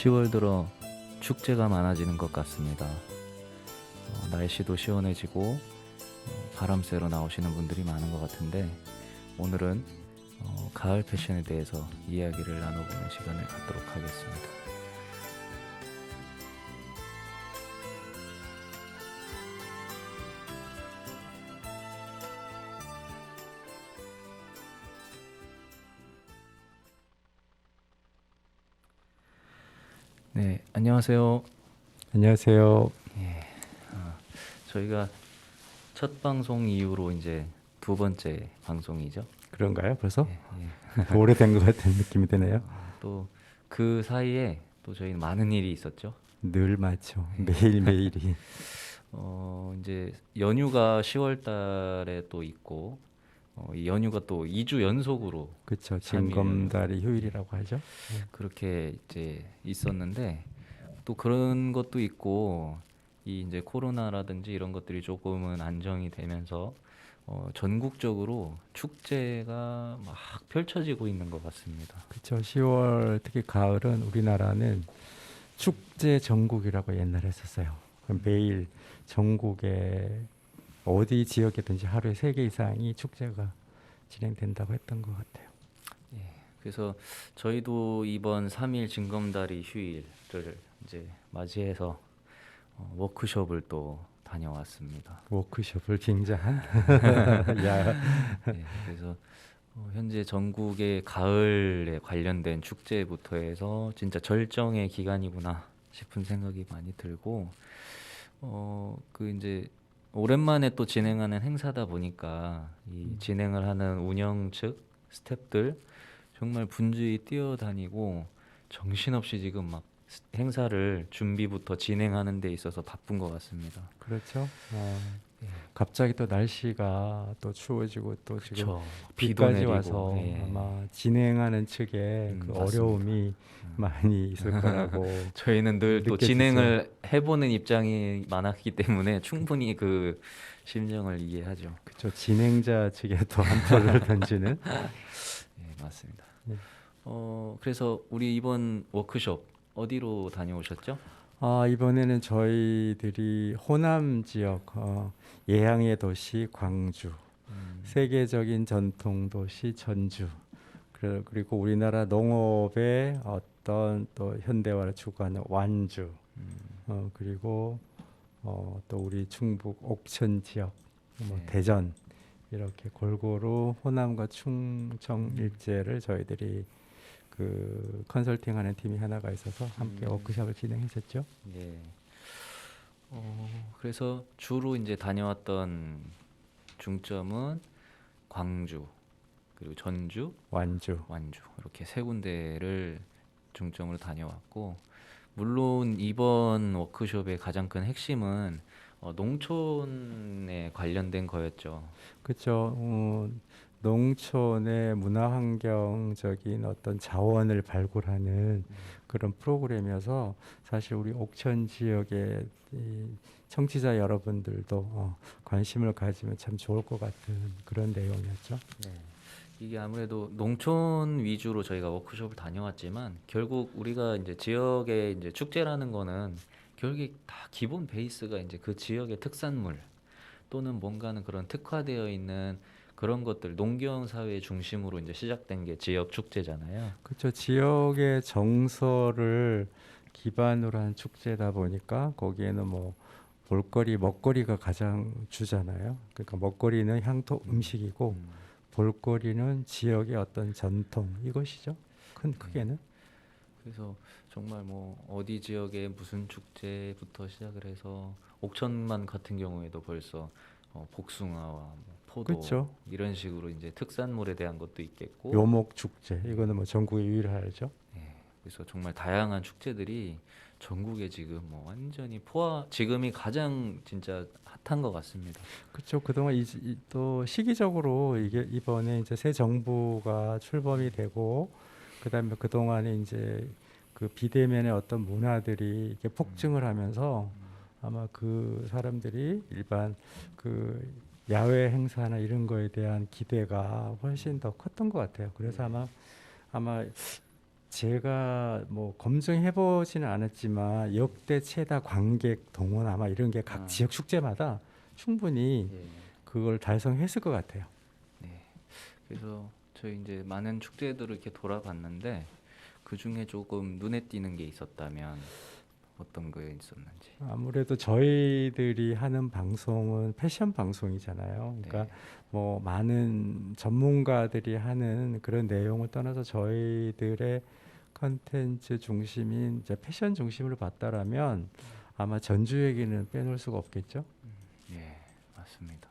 10월 들어 축제가 많아지는 것 같습니다. 날씨도 시원해지고 바람 쐬러 나오시는 분들이 많은 것 같은데 오늘은 가을 패션에 대해서 이야기를 나눠보는 시간을 갖도록 하겠습니다. 네, 안녕하세요. 안녕하세요. 저희가 첫 방송 이후로 이제 두 번째 방송이죠. 그런가요? 벌써? 예. 오래된 것 같은 느낌이 드네요. 또 그 사이에 또 저희는 많은 일이 있었죠. 늘 맞죠. 매일매일이. 이제 연휴가 10월 달에 또 있고 이 연휴가 또 2주 연속으로 그렇죠. 삼일. 징검다리 휴일이라고 하죠. 그렇게 이제 있었는데 또 그런 것도 있고 이 이제 코로나라든지 이런 것들이 조금은 안정이 되면서 전국적으로 축제가 막 펼쳐지고 있는 것 같습니다. 그렇죠. 10월 특히 가을은 우리나라는 축제 전국이라고 옛날에 했었어요. 그럼 매일 전국에 어디 지역이든지 하루에 3개 이상이 축제가 진행된다고 했던 것 같아요. 그래서 저희도 이번 3일 징검다리 휴일을 이제 맞이해서 워크숍을 또 다녀왔습니다. 워크숍을 빙자한. 야, 그래서 현재 전국의 가을에 관련된 축제부터 해서 진짜 절정의 기간이구나 싶은 생각이 많이 들고 그 이제 오랜만에 또 진행하는 행사다 보니까 이 진행을 하는 운영 측 스태프들 정말 분주히 뛰어다니고 정신없이 지금 막 행사를 준비부터 진행하는 데 있어서 바쁜 것 같습니다. 그렇죠. 갑자기 또 날씨가 또 추워지고 또 지금 그렇죠. 비도 비까지 내리고 와서 예. 아마 진행하는 측에 그 맞습니다. 어려움이 많이 있을 거라고. 저희는 늘 또 느껴지죠. 진행을 해보는 입장이 많았기 때문에 충분히 그 심정을 이해하죠. 그렇죠. 진행자 측에 또 한 표를 던지는. 예, 맞습니다. 네. 그래서 우리 이번 워크숍 어디로 다녀오셨죠? 이번에는 저희들이 호남 지역 예향의 도시 광주, 세계적인 전통 도시 전주, 그리고 우리나라 농업의 어떤 또 현대화를 추구하는 완주, 그리고 또 우리 충북 옥천 지역, 네. 대전 이렇게 골고루 호남과 충청 일제를 저희들이 그 컨설팅하는 팀이 하나가 있어서 함께 워크숍을 진행했었죠. 네. 그래서 주로 이제 다녀왔던 중점은 광주, 그리고 전주, 완주. 완주 이렇게 세 군데를 중점으로 다녀왔고 물론 이번 워크숍의 가장 큰 핵심은 농촌에 관련된 거였죠. 그렇죠. 농촌의 문화환경적인 어떤 자원을 발굴하는 그런 프로그램이어서 사실 우리 옥천 지역의 이 청취자 여러분들도 관심을 가지면 참 좋을 것 같은 그런 내용이었죠. 네. 이게 아무래도 농촌 위주로 저희가 워크숍을 다녀왔지만 결국 우리가 이제 지역의 이제 축제라는 거는 결국에 다 기본 베이스가 이제 그 지역의 특산물 또는 뭔가는 그런 특화되어 있는 그런 것들 농경 사회 중심으로 이제 시작된 게 지역 축제잖아요. 그렇죠. 지역의 정서를 기반으로 한 축제다 보니까 거기에는 뭐 볼거리, 먹거리가 가장 주잖아요. 그러니까 먹거리는 향토 음식이고 볼거리는 지역의 어떤 전통 이것이죠. 크게는. 그래서 정말 뭐 어디 지역의 무슨 축제부터 시작을 해서 옥천만 같은 경우에도 벌써 복숭아와 뭐 포도 그렇죠. 이런 식으로 이제 특산물에 대한 것도 있겠고 묘목 축제 이거는 뭐 전국에 유일하죠. 그래서 정말 다양한 축제들이 전국에 지금 뭐 완전히 지금이 가장 진짜 핫한 것 같습니다. 그렇죠. 그동안 또 시기적으로 이게 이번에 이제 새 정부가 출범이 되고 그다음에 그동안에 이제 그 비대면의 어떤 문화들이 이렇게 폭증을 하면서 아마 그 사람들이 일반 그 야외 행사나 이런 거에 대한 기대가 훨씬 더 컸던 것 같아요. 그래서 아마 제가 뭐 검증해 보지는 않았지만 역대 최다 관객 동원 아마 이런 게 각 아, 지역 축제마다 충분히 예. 그걸 달성했을 것 같아요. 네. 그래서 저희 이제 많은 축제들을 이렇게 돌아봤는데 그 중에 조금 눈에 띄는 게 있었다면 어떤 게 있었는지. 아무래도 저희들이 하는 방송은 패션 방송이잖아요. 그러니까 네. 뭐 많은 전문가들이 하는 그런 내용을 떠나서 저희들의 컨텐츠 중심인 이제 패션 중심으로 봤다라면 아마 전주 얘기는 빼놓을 수가 없겠죠. 예, 맞습니다.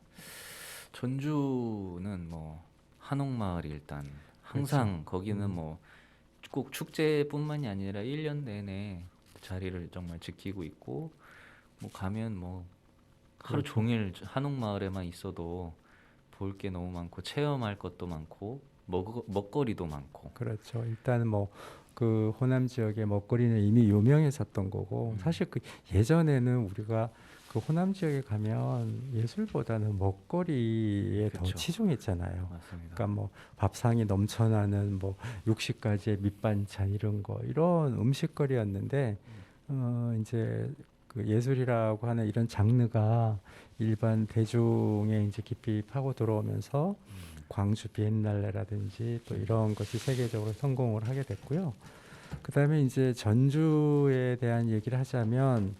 전주는 뭐 한옥마을이 일단 그렇죠. 항상 거기는 뭐 꼭 축제뿐만이 아니라 1년 내내 자리를 정말 지키고 있고 뭐 가면 뭐 하루 그렇죠. 종일 한옥마을에만 있어도 볼 게 너무 많고 체험할 것도 많고 먹거리도 많고. 그렇죠. 일단 뭐 그 호남 지역의 먹거리는 이미 유명했었던 거고 음, 사실 그 예전에는 우리가 그 호남 지역에 가면 예술보다는 먹거리에 더 그쵸. 치중했잖아요. 맞습니다. 그러니까 뭐 밥상이 넘쳐나는 뭐 60가지의 밑반찬 이런 거 이런 음식거리였는데 이제 그 예술이라고 하는 이런 장르가 일반 대중에 이제 깊이 파고 들어오면서 광주 비엔날레라든지 또 이런 것이 세계적으로 성공을 하게 됐고요. 그다음에 이제 전주에 대한 얘기를 하자면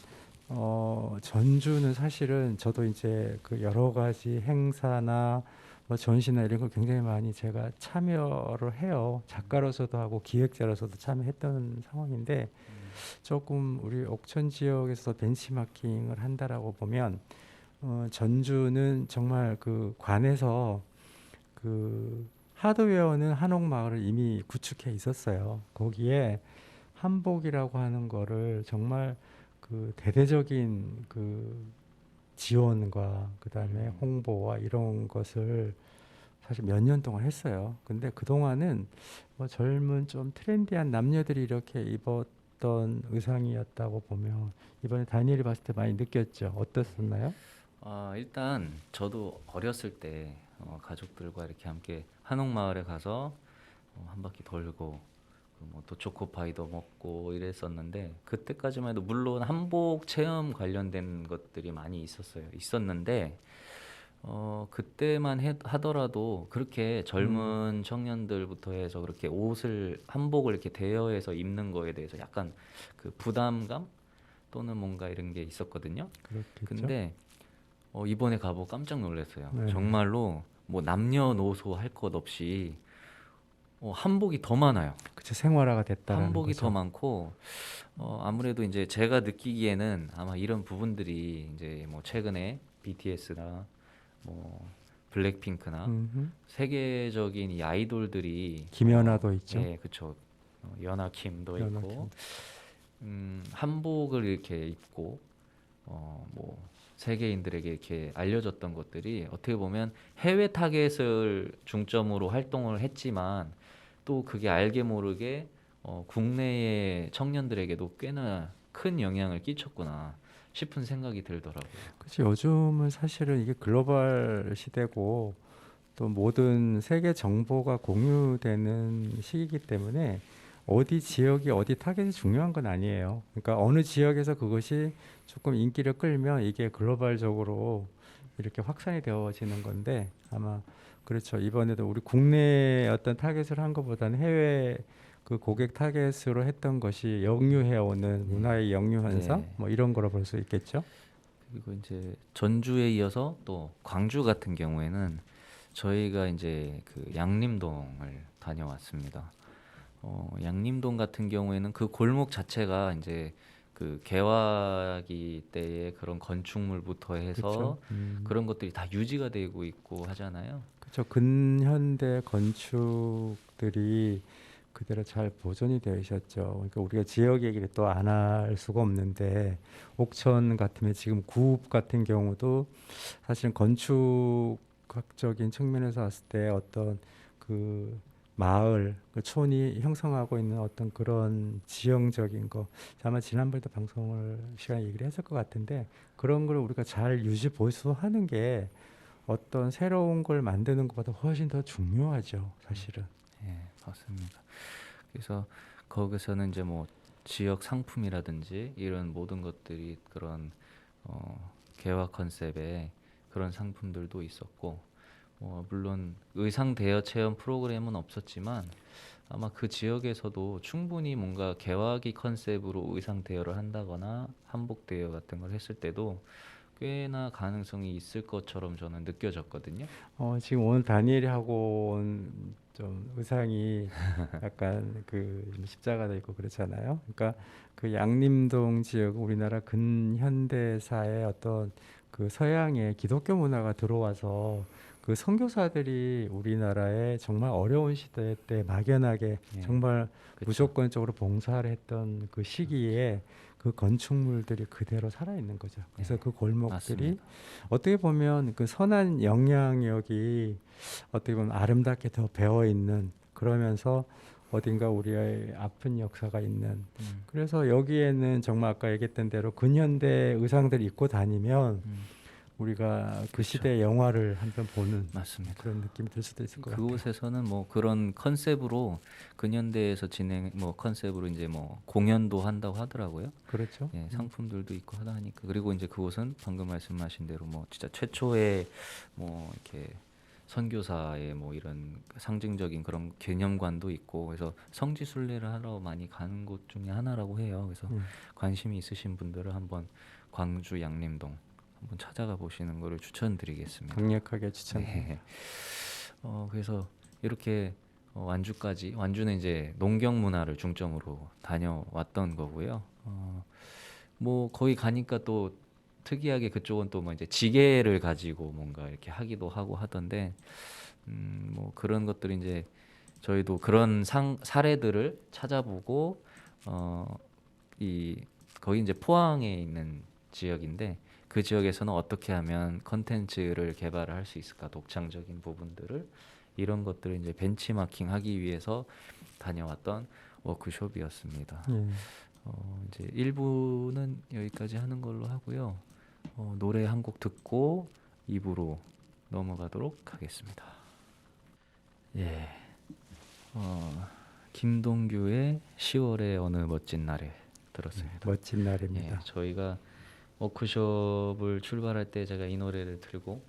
전주는 사실은 저도 이제 그 여러 가지 행사나 뭐 전시나 이런 걸 굉장히 많이 제가 참여를 해요. 작가로서도 하고 기획자로서도 참여했던 상황인데 조금 우리 옥천 지역에서 벤치마킹을 한다라고 보면 전주는 정말 그 관에서 그 하드웨어는 한옥마을을 이미 구축해 있었어요. 거기에 한복이라고 하는 거를 정말 그 대대적인 그 지원과 그다음에 홍보와 이런 것을 사실 몇 년 동안 했어요. 근데 그동안은 뭐 젊은 좀 트렌디한 남녀들이 이렇게 입었던 의상이었다고 보면 이번에 다니엘이 봤을 때 많이 느꼈죠. 어떻었나요? 일단 저도 어렸을 때 가족들과 이렇게 함께 한옥마을에 가서 한 바퀴 돌고 뭐또 초코파이도 먹고 이랬었는데 그때까지만 해도 물론 한복 체험 관련된 것들이 많이 있었는데 그때만 하더라도 그렇게 젊은 청년들부터 해서 그렇게 옷을 한복을 이렇게 대여해서 입는 거에 대해서 약간 그 부담감 또는 뭔가 이런 게 있었거든요. 그렇겠죠. 근데 이번에 가보고 깜짝 놀랐어요. 네. 정말로 뭐 남녀노소 할 것 없이 한복이 더 많아요. 그쵸, 생활화가 됐다라는 한복이 더 거죠. 많고 아무래도 이제 제가 느끼기에는 아마 이런 부분들이 이제 뭐 최근에 BTS나 뭐 블랙핑크나 음흠. 세계적인 이 아이돌들이 김연아도 있죠. 예, 그쵸. 연하킴도 있고 연하김. 한복을 이렇게 입고 뭐 세계인들에게 이렇게 알려졌던 것들이 어떻게 보면 해외 타겟을 중점으로 활동을 했지만 또 그게 알게 모르게 국내의 청년들에게도 꽤나 큰 영향을 끼쳤구나 싶은 생각이 들더라고요. 그치, 요즘은 사실은 이게 글로벌 시대고 또 모든 세계 정보가 공유되는 시기이기 때문에 어디 지역이 어디 타겟이 중요한 건 아니에요. 그러니까 어느 지역에서 그것이 조금 인기를 끌면 이게 글로벌적으로 이렇게 확산이 되어지는 건데 아마 그렇죠. 이번에도 우리 국내 어떤 타겟을 한 것보다는 해외 그 고객 타겟으로 했던 것이 역류해 오는 문화의 역류 현상 네. 뭐 이런 거로 볼 수 있겠죠. 그리고 이제 전주에 이어서 또 광주 같은 경우에는 저희가 이제 그 양림동을 다녀왔습니다. 양림동 같은 경우에는 그 골목 자체가 이제 그 개화기 때의 그런 건축물부터 그렇죠. 해서 그런 것들이 다 유지가 되고 있고 하잖아요. 그렇죠. 근현대 건축들이 그대로 잘 보존이 되어 있었죠. 그러니까 우리가 지역 얘기를 또 안 할 수가 없는데 옥천 같으면 지금 구읍 같은 경우도 사실은 건축학적인 측면에서 봤을 때 어떤 그 마을, 그 촌이 형성하고 있는 어떤 그런 지형적인 거 아마 지난번에도 방송을 시간에 얘기를 했을 것 같은데 그런 걸 우리가 잘 유지 보수하는 게 어떤 새로운 걸 만드는 것보다 훨씬 더 중요하죠, 사실은. 예, 맞습니다. 그래서 거기서는 이제 뭐 지역 상품이라든지 이런 모든 것들이 그런 개화 컨셉의 그런 상품들도 있었고, 물론 의상 대여 체험 프로그램은 없었지만 아마 그 지역에서도 충분히 뭔가 개화기 컨셉으로 의상 대여를 한다거나 한복 대여 같은 걸 했을 때도 꽤나 가능성이 있을 것처럼 저는 느껴졌거든요. 지금 오늘 다니엘이 하고 온 좀 의상이 약간 그 십자가도 있고 그렇잖아요. 그러니까 그 양림동 지역 우리나라 근현대사의 어떤 그 서양의 기독교 문화가 들어와서 그 선교사들이 우리나라에 정말 어려운 시대 때 막연하게 예, 정말 그렇죠. 무조건적으로 봉사를 했던 그 시기에 그 건축물들이 그대로 살아 있는 거죠. 그래서 예, 그 골목들이 맞습니다. 어떻게 보면 그 선한 영향력이 어떻게 보면 아름답게 더 배어 있는, 그러면서 어딘가 우리의 아픈 역사가 있는, 음, 그래서 여기에는 정말 아까 얘기했던 대로 근현대 의상들 입고 다니면 음, 우리가 그 그렇죠. 시대의 영화를 한편 보는 맞습니다. 그런 느낌이 들 수도 있을 것 같아요. 그곳에서는 뭐 그런 컨셉으로 근현대에서 진행 뭐 컨셉으로 이제 뭐 공연도 한다고 하더라고요. 그렇죠. 예, 상품들도 있고 하다 하니까. 그리고 이제 그곳은 방금 말씀하신 대로 뭐 진짜 최초의 뭐 이렇게 선교사의 뭐 이런 상징적인 그런 개념관도 있고, 그래서 성지 순례를 하러 많이 가는 곳 중에 하나라고 해요. 그래서 음, 관심이 있으신 분들은 한번 광주 양림동 한번 찾아가 보시는 거를 추천드리겠습니다. 강력하게 추천합니다. 네. 그래서 이렇게 완주까지, 완주는 이제 농경 문화를 중점으로 다녀왔던 거고요. 뭐 거기 가니까 또 특이하게 그쪽은 또 뭐 이제 지게를 가지고 뭔가 이렇게 하기도 하고 하던데, 뭐 그런 것들이 이제 저희도 그런 사례들을 찾아보고, 이 거기 이제 포항에 있는 지역인데, 그 지역에서는 어떻게 하면 컨텐츠를 개발을 할 수 있을까, 독창적인 부분들을, 이런 것들을 이제 벤치마킹하기 위해서 다녀왔던 워크숍이었습니다. 예. 이제 1부는 여기까지 하는 걸로 하고요. 노래 한 곡 듣고 2부로 넘어가도록 하겠습니다. 예, 김동규의 10월의 어느 멋진 날에 들었습니다. 멋진 예, 날입니다. 저희가 워크숍을 출발할 때 제가 이 노래를 들고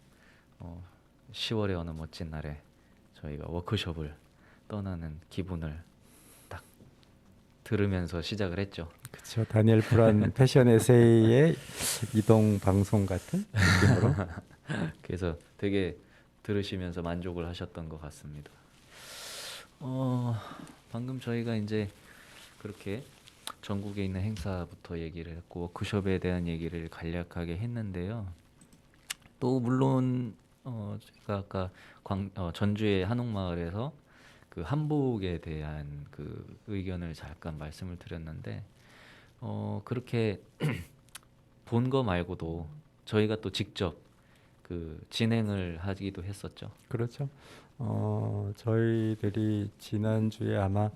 10월의 어느 멋진 날에 저희가 워크숍을 떠나는 기분을 딱 들으면서 시작을 했죠. 그렇죠. 다니엘 브란 패션 에세이의 이동 방송 같은 느낌으로. 그래서 되게 들으시면서 만족을 하셨던 것 같습니다. 방금 저희가 이제 그렇게 전국에 있는 행사부터 얘기를 했고 워크숍에 대한 얘기를 간략하게 했는데요. 또 물론 제가 아까 전주의 한옥마을에서 그 한복에 대한 그 의견을 잠깐 말씀을 드렸는데, 그렇게 본 거 말고도 저희가 또 직접 그 진행을 하기도 했었죠. 그렇죠. 저희들이 지난주에 아마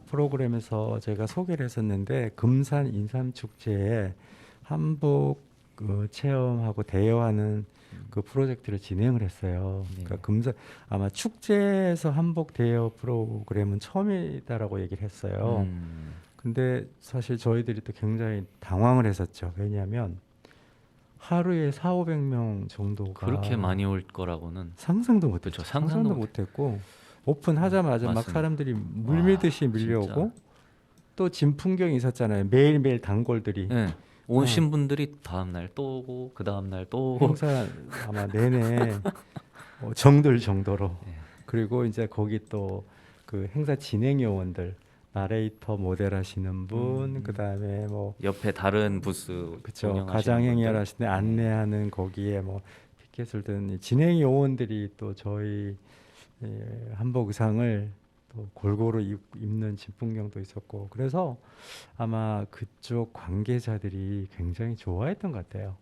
프로그램에서 제가 소개를 했었는데, 금산 인삼축제에 한복 그 체험하고 대여하는 그 프로젝트를 진행을 했어요. 네. 그러니까 금산 아마 축제에서 한복 대여 프로그램은 처음이다라고 얘기를 했어요. 근데 사실 저희들이 또 굉장히 당황을 했었죠. 왜냐하면 하루에 4,500명 정도가 그렇게 많이 올 거라고는, 상상도 그렇죠. 못했죠. 상상도 상상도 못. 못했고 오픈하자마자 막 맞습니다. 사람들이 물밀듯이 와, 밀려오고, 진짜. 또 진풍경이 있었잖아요. 매일매일 단골들이 네. 오신 분들이 다음 날 또 오고 그 다음 날 또 오고. 행사 아마 내내 정들 정도로. 예. 그리고 이제 거기 또 그 행사 진행 요원들, 나레이터 모델 하시는 분, 그다음에 뭐 옆에 다른 부스 그쵸, 운영하시는 가장행위를 분들. 하시는 안내하는 거기에 뭐 피켓을 든 이 진행 요원들이 또 저희 한복 의상을 또 골고루 입는 진풍경도 있었고, 그래서 아마 그쪽 관계자들이 굉장히 좋아했던 것 같아요.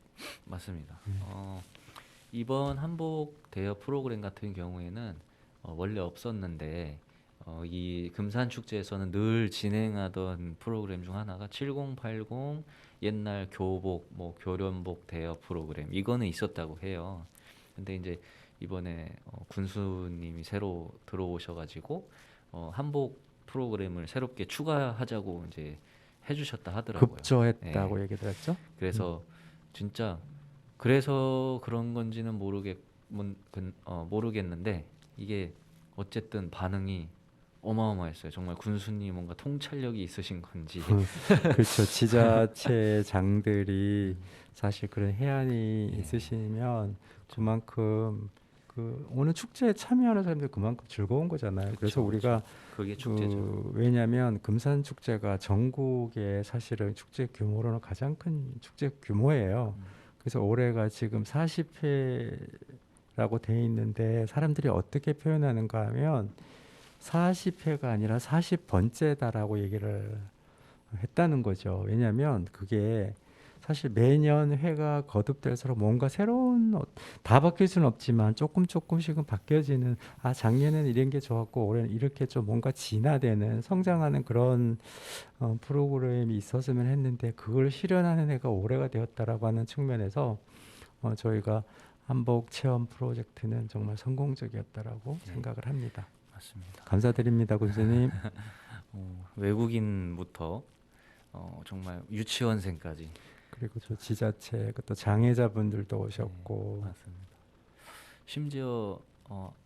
맞습니다. 이번 한복 대여 프로그램 같은 경우에는 원래 없었는데, 이 금산 축제에서는 늘 진행하던 프로그램 중 하나가 7080 옛날 교복 뭐 교련복 대여 프로그램, 이거는 있었다고 해요. 근데 이제 이번에 군수님이 새로 들어오셔가지고 한복 프로그램을 새롭게 추가하자고 이제 해주셨다 하더라고요. 급조했다고 예. 얘기 들었죠. 그래서 진짜 그래서 그런 건지는 모르겠는데 이게 어쨌든 반응이 어마어마했어요. 정말 군수님 뭔가 통찰력이 있으신 건지. 그렇죠. 지자체장들이 사실 그런 해안이 예, 있으시면 그쵸. 그만큼 그 오는 축제에 참여하는 사람들 그만큼 즐거운 거잖아요. 그래서 그쵸, 그쵸. 우리가 그게 축제죠. 왜냐하면 금산 축제가 전국의 사실은 축제 규모로는 가장 큰 축제 규모예요. 음, 그래서 올해가 지금 40회라고 돼 있는데 사람들이 어떻게 표현하는가 하면 40회가 아니라 40번째다라고 얘기를 했다는 거죠. 왜냐하면 그게 사실 매년 회가 거듭될수록 뭔가 새로운 다 바뀔 수는 없지만 조금 조금씩은 바뀌어지는 작년에는 이런 게 좋았고 올해는 이렇게 좀 뭔가 진화되는 성장하는 그런 프로그램이 있었으면 했는데 그걸 실현하는 해가 올해가 되었다라고 하는 측면에서 저희가 한복 체험 프로젝트는 정말 성공적이었다라고 네, 생각을 합니다. 맞습니다. 감사드립니다, 군수님. 외국인부터 정말 유치원생까지. 그리고 저 지자체 또 장애자분들도 네, 오셨고 맞습니다. 심지어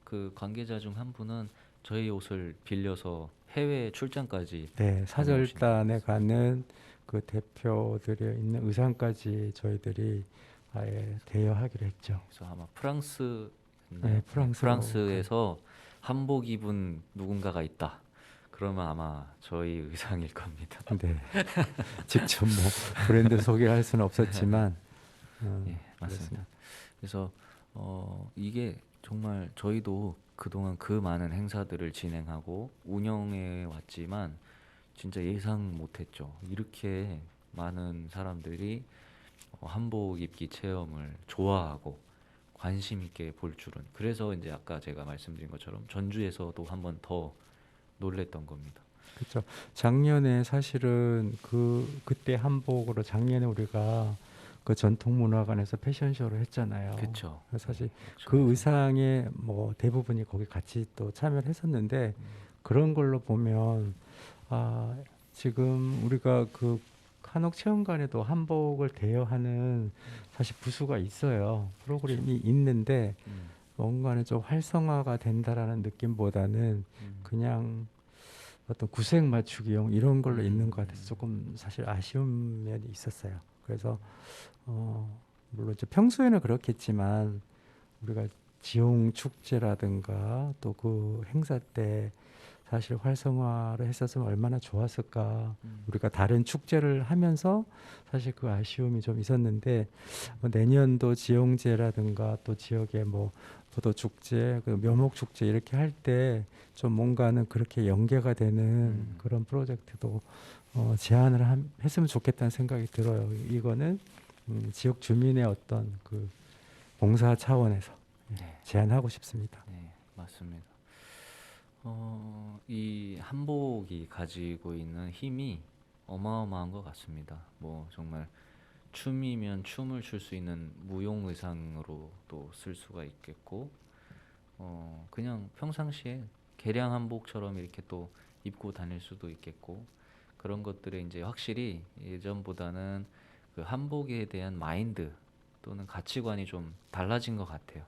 그 관계자 중 한 분은 저희 옷을 빌려서 해외 출장까지 네, 다녀오신 적이 사절단에 있어요. 가는 그 대표들이 있는 의상까지 저희들이 아예 대여하기로 했죠. 그래서 아마 프랑스였나요? 네, 네, 프랑스로 프랑스에서 한복 입은 누군가가 있다. 그러면 아마 저희 의상일 겁니다. 네, 직접 뭐 브랜드 소개를 할 수는 없었지만 예, 맞습니다. 그렇습니다. 그래서 이게 정말 저희도 그동안 그 많은 행사들을 진행하고 운영해 왔지만 진짜 예상 못했죠. 이렇게 많은 사람들이 한복 입기 체험을 좋아하고 관심 있게 볼 줄은. 그래서 이제 아까 제가 말씀드린 것처럼 전주에서도 한번 더 놀랬던 겁니다. 그렇죠. 작년에 사실은 그때 한복으로 작년에 우리가 그 전통문화관에서 패션쇼를 했잖아요. 그쵸? 그래서 네, 사실 그 옥션에서. 의상에 뭐 대부분이 거기 같이 또 참여를 했었는데 그런 걸로 보면 지금 우리가 그 한옥 체험관에도 한복을 대여하는 사실 부수가 있어요. 그쵸. 프로그램이 있는데 음, 뭔가는 좀 활성화가 된다라는 느낌보다는 음, 그냥 어떤 구색 맞추기용 이런 걸로 있는 것 같아서 음, 조금 사실 아쉬운 면이 있었어요. 그래서 물론 이제 평소에는 그렇겠지만 우리가 지용 축제라든가 또 그 행사 때 사실 활성화를 했었으면 얼마나 좋았을까. 음, 우리가 다른 축제를 하면서 사실 그 아쉬움이 좀 있었는데 내년도 지용제라든가 또 지역의 뭐 포도 축제, 그 묘목 축제 이렇게 할 때 좀 뭔가는 그렇게 연계가 되는 음. 그런 프로젝트도 제안을 했으면 좋겠다는 생각이 들어요. 이거는 지역 주민의 어떤 그 봉사 차원에서 네, 제안하고 싶습니다. 네, 맞습니다. 이 한복이 가지고 있는 힘이 어마어마한 것 같습니다. 뭐 정말 춤이면 춤을 출 수 있는 무용 의상으로 또 쓸 수가 있겠고, 그냥 평상시에 개량 한복처럼 이렇게 또 입고 다닐 수도 있겠고, 그런 것들에 이제 확실히 예전보다는 그 한복에 대한 마인드 또는 가치관이 좀 달라진 것 같아요.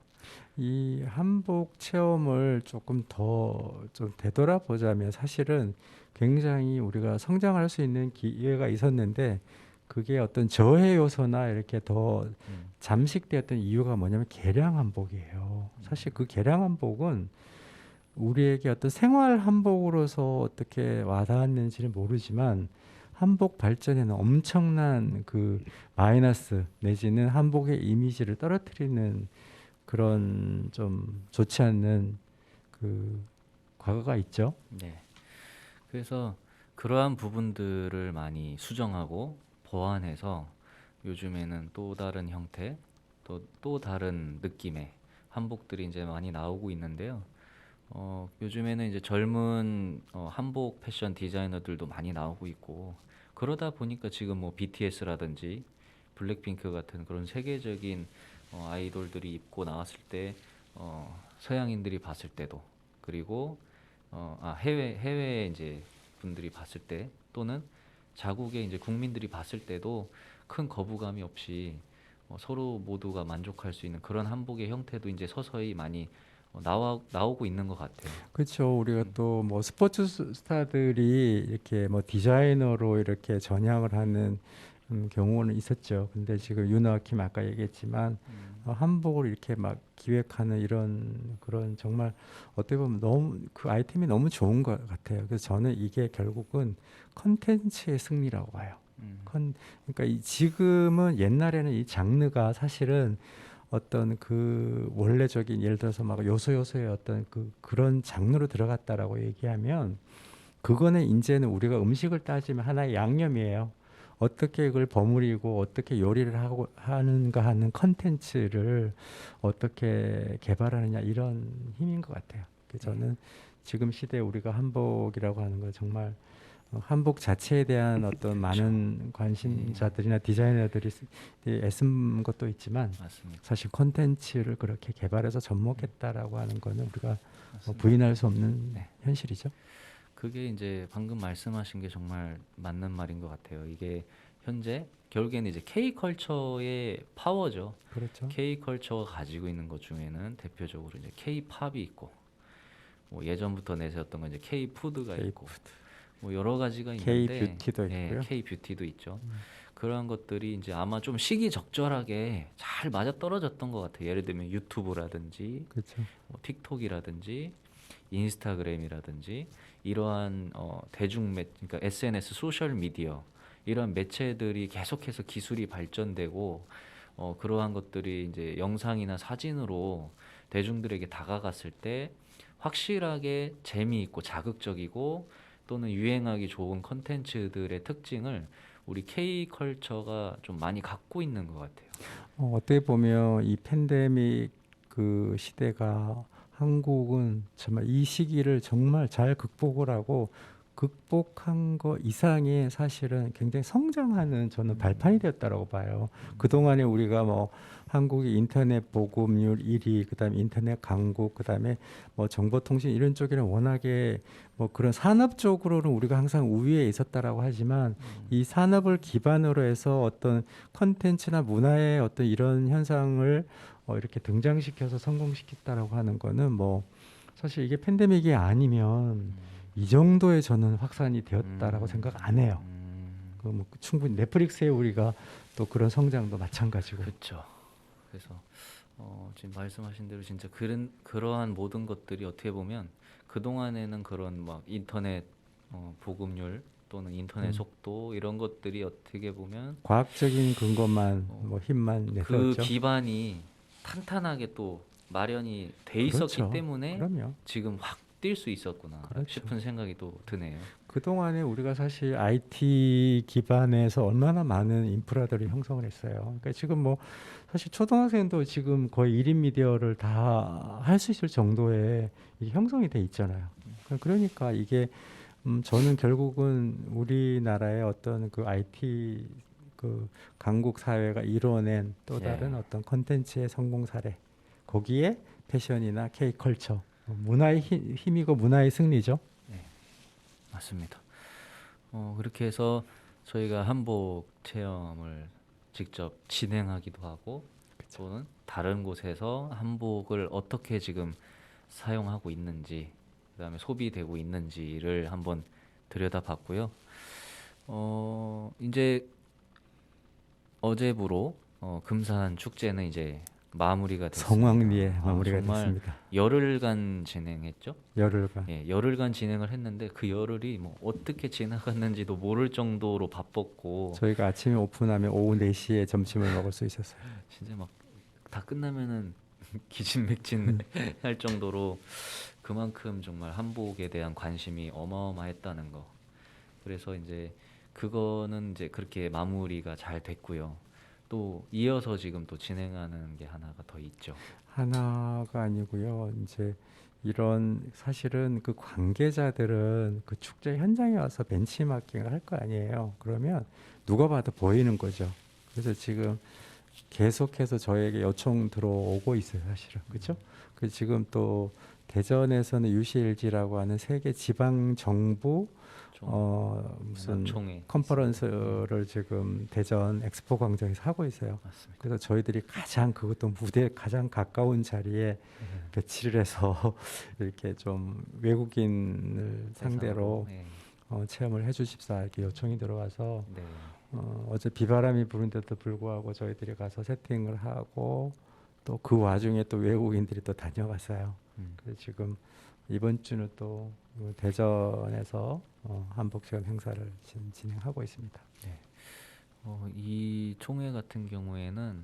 이 한복 체험을 조금 더 좀 되돌아보자면 사실은 굉장히 우리가 성장할 수 있는 기회가 있었는데 그게 어떤 저해 요소나 이렇게 더 음, 잠식되었던 이유가 뭐냐면 개량 한복이에요. 사실 그 개량 한복은 우리에게 어떤 생활 한복으로서 어떻게 와닿았는지는 모르지만 한복 발전에는 엄청난 그 마이너스 내지는 한복의 이미지를 떨어뜨리는 그런 좀 좋지 않는 그 과거가 있죠. 네. 그래서 그러한 부분들을 많이 수정하고 보완해서 요즘에는 또 다른 형태, 또 다른 느낌의 한복들이 이제 많이 나오고 있는데요. 요즘에는 이제 젊은 한복 패션 디자이너들도 많이 나오고 있고 그러다 보니까 지금 뭐 BTS라든지 블랙핑크 같은 그런 세계적인 아이돌들이 입고 나왔을 때 서양인들이 봤을 때도 그리고 해외 이제 분들이 봤을 때 또는 자국의 이제 국민들이 봤을 때도 큰 거부감이 없이 서로 모두가 만족할 수 있는 그런 한복의 형태도 이제 서서히 많이 나오고 있는 것 같아요. 그렇죠. 우리가 또 뭐 스포츠 스타들이 이렇게 뭐 디자이너로 이렇게 전향을 하는 경우는 있었죠. 근데 지금 윤아킴 아까 얘기했지만 한복을 이렇게 막 기획하는 이런 그런 정말 어떻게 보면 너무 그 아이템이 너무 좋은 것 같아요. 그래서 저는 이게 결국은 컨텐츠의 승리라고 봐요. 음, 그러니까 지금은 옛날에는 이 장르가 사실은 어떤 그 원래적인 예를 들어서 막 요소요소의 어떤 그런 장르로 들어갔다라고 얘기하면 그거는 이제는 우리가 음식을 따지면 하나의 양념이에요. 어떻게 그걸 버무리고 어떻게 요리를 하고 하는가 하는 컨텐츠를 어떻게 개발하느냐 이런 힘인 것 같아요. 그래서 저는 지금 시대에 우리가 한복이라고 하는 건 정말 한복 자체에 대한 어떤 많은 관심자들이나 디자이너들이 애쓴 것도 있지만 맞습니다. 사실 콘텐츠를 그렇게 개발해서 접목했다라고 하는 거는 우리가 맞습니다. 부인할 수 없는 네. 현실이죠. 그게 이제 방금 말씀하신 게 정말 맞는 말인 것 같아요. 이게 현재 결국에는 이제 K컬처의 파워죠. 그렇죠. K컬처가 가지고 있는 것 중에는 대표적으로 이제 K팝이 있고, 뭐 예전부터 내세웠던 건 이제 K푸드가 있고, 뭐 여러 가지가 있는데, K-뷰티도 예, 있고요. K뷰티도 있죠. 그러한 것들이 이제 아마 좀 시기적절하게 잘 맞아 떨어졌던 것 같아요. 예를 들면 유튜브라든지, 그렇죠. 뭐 틱톡이라든지, 인스타그램이라든지 이러한 그러니까 SNS 소셜 미디어 이런 매체들이 계속해서 기술이 발전되고 그러한 것들이 이제 영상이나 사진으로 대중들에게 다가갔을 때 확실하게 재미있고 자극적이고 또는 유행하기 좋은 컨텐츠들의 특징을 우리 K컬처가 좀 많이 갖고 있는 것 같아요. 어떻게 보면 이 팬데믹 그 시대가 한국은 정말 이 시기를 정말 잘 극복을 하고 극복한 거 이상의 사실은 굉장히 성장하는 저는 발판이 되었다라고 봐요. 그동안에 우리가 뭐 한국의 인터넷 보급률 1위, 그다음에 인터넷 강국, 그다음에 뭐 정보통신 이런 쪽에는 워낙에 뭐 그런 산업 쪽으로는 우리가 항상 우위에 있었다라고 하지만 이 산업을 기반으로 해서 어떤 컨텐츠나 문화의 어떤 이런 현상을 이렇게 등장시켜서 성공시켰다라고 하는 거는 뭐 사실 이게 팬데믹이 아니면 이 정도의 저는 확산이 되었다라고 생각 안 해요. 뭐 충분히 넷플릭스에 우리가 또 그런 성장도 마찬가지고. 그렇죠. 그래서 지금 말씀하신 대로 진짜 그러한 모든 것들이 어떻게 보면 그 동안에는 그런 막 인터넷 보급률 또는 인터넷 속도 이런 것들이 어떻게 보면 과학적인 근거만 뭐 힘만 그 내세웠죠. 기반이 탄탄하게 또 마련이 돼 있었기 그렇죠. 때문에 그럼요. 지금 확 뛸 수 있었구나 그렇죠. 싶은 생각이 또 드네요. 그동안에 우리가 사실 IT 기반에서 얼마나 많은 인프라들을 형성을 했어요. 그러니까 지금 뭐 사실 초등학생도 지금 거의 1인 미디어를 다 할 수 있을 정도의 이게 형성이 돼 있잖아요. 그러니까 이게 저는 결국은 우리나라의 어떤 그 IT 그 강국 사회가 이뤄낸 또 다른 예. 어떤 컨텐츠의 성공 사례. 거기에 패션이나 K컬처, 문화의 힘이고 문화의 승리죠. 맞습니다. 그렇게 해서 저희가 한복 체험을 직접 진행하기도 하고 또는 다른 곳에서 한복을 어떻게 지금 사용하고 있는지 그다음에 소비되고 있는지를 한번 들여다봤고요. 이제 어제부로 금산 축제는 이제 마무리가 됐습니다. 성황리에 마무리가 정말 됐습니다. 열흘간 진행했죠. 열흘간. 예, 열흘간 진행을 했는데 그 열흘이 뭐 어떻게 지나갔는지도 모를 정도로 바빴고 저희가 아침에 오픈하면 오후 4시에 점심을 먹을 수 있었어요. 진짜 막 다 끝나면은 기진맥진 할 정도로 그만큼 정말 한복에 대한 관심이 어마어마했다는 거. 그래서 이제 그거는 이제 그렇게 마무리가 잘 됐고요. 또 이어서 지금 또 진행하는 게 하나가 더 있죠. 하나가 아니고요. 이제 이런 사실은 그 관계자들은 그 축제 현장에 와서 벤치마킹을 할 거 아니에요. 그러면 누가 봐도 보이는 거죠. 그래서 지금 계속해서 저에게 요청 들어오고 있어요, 사실은. 그렇죠? 그 지금 또 대전에서는 UCLG라고 하는 세계 지방 정부 좀 무슨 연합총회 컨퍼런스를 지금 대전 엑스포 광장에서 하고 있어요. 맞습니다. 그래서 저희들이 가장 그것도 무대에 가장 가까운 자리에 배치를 해서 이렇게 좀 외국인을 상대로 네. 체험을 해주십사 이렇게 요청이 들어와서 네. 어제 비바람이 부는데도 불구하고 저희들이 가서 세팅을 하고 또 그 와중에 또 외국인들이 또 다녀왔어요. 그래서 지금 이번 주는 또 대전에서 한복 체험 행사를 지금 진행하고 있습니다. 이 총회 같은 경우에는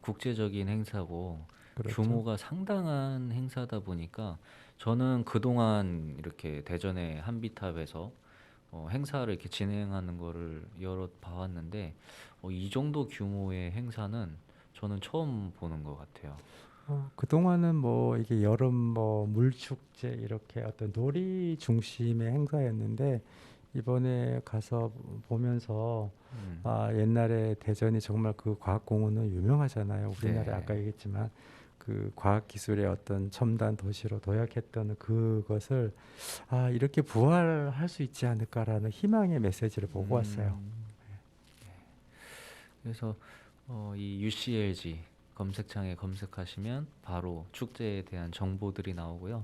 국제적인 행사고 그렇죠. 규모가 상당한 행사다 보니까 저는 그동안 이렇게 대전의 한비탑에서 행사를 이렇게 진행하는 거를 여러 봐왔는데 이 정도 규모의 행사는 저는 처음 보는 것 같아요. 그동안은 뭐 이게 여름 뭐 물축제 이렇게 어떤 놀이 중심의 행사였는데 이번에 가서 보면서 옛날에 대전이 정말 그 과학공원은 유명하잖아요. 우리나라에 네. 아까 얘기했지만 그 과학기술의 어떤 첨단 도시로 도약했던 그것을 이렇게 부활할 수 있지 않을까라는 희망의 메시지를 보고 왔어요. 그래서 이 UCLG 검색창에 검색하시면 바로 축제에 대한 정보들이 나오고요.